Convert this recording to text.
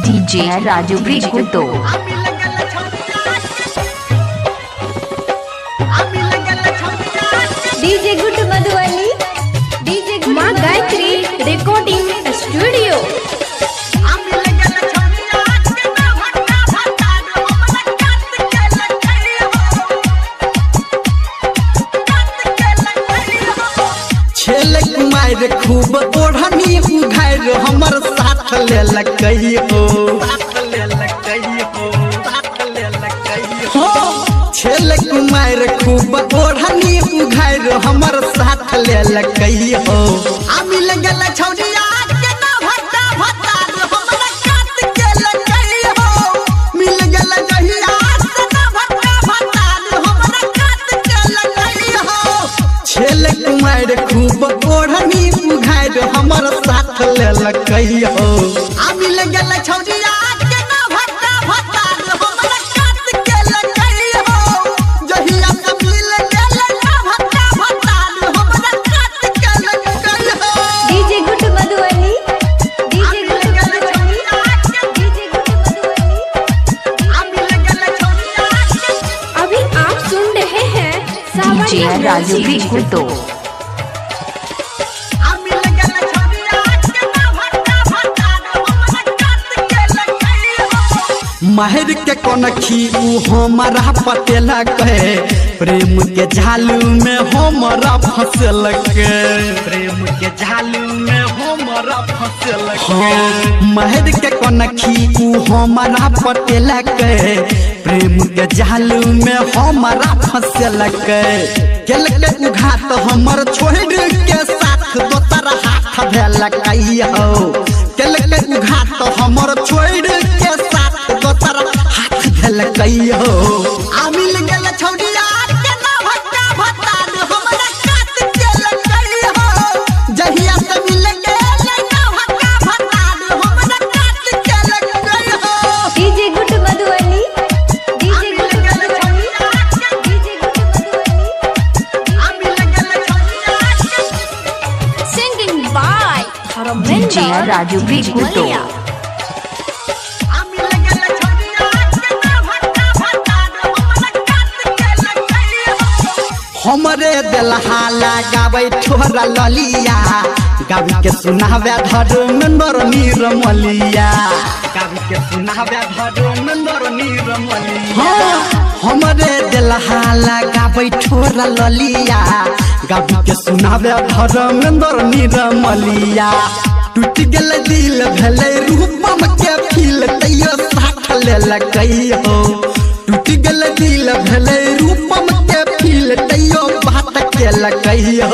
DJ Raju Bikuto. DJ good Madhubani, DJ Maa Gayatri recording studio. छेल कुमार खूब ओढ़नी उघार हमर साथ ले लकइयो, छेल कुमार खूब ओढ़नी उघार हमर साथ ले लकइयो। आ मिल गेल छौरिया के ना भट्टा भट्टा हमरा काट के लकइयो, मिल गेल जहिया से ना भट्टा भट्टा हमरा काट के लकइयो। छेल कुमार खूब ओढ़नी उघार हमर साथ ले लकइयो। आ मिल गेल छौरिया के ना भट्टा भट्टा हमरा काट के लकइयो, जहिया से मिल गेल ना भट्टा भट्टा हमरा काट के लकइयो। DJ good Madhubani, DJ good Madhubani, DJ good Madhubani. आ मिल गेल छौरिया अभी आप सुन रहे हैं डीजे राजू बिकुतो। महर के कनखी उ हमारा पटेला कहे, प्रेम के झालू में हमारा फंसल के, प्रेम के झालू में हमारा फंसल के। महर के कनखी उ हमारा पटेला कहे, प्रेम के झालू में हमारा फंसल के। केल के उघात हमर छोड़ के साथ दोसर हाथ भेल कहियो, केल के उघात हमर छोड़ के साथ दोसर हाथ भेल कहियो। आ मिल गेल छौरिया के ना भट्टा भट्टा हमरा काट के लकइयो, जहिया से मिल गेल ना भट्टा भट्टा हमरा काट के लकइयो। DJ good Madhubani, DJ good Madhubani, DJ good Madhubani. आ मिल गेल छौरिया singing by DJ Raju Bikuto. हमरे दिलहाला गावे ठोरा ललिया, गावी के सुनावे धर्मेंद्र निर्मलिया, गावी के सुनावे धर्मेंद्र निर्मलिया। हमरे दिलहाला गावे ठोरा ललिया, गावी के सुनावे धर्मेंद्र निर्मलिया। टूट गेल दिल भेले रूपम के फील तैयो साथ ले लकइयो, टूट गेल दिल भेले रूपम के फील तैयो बात के लकइयो।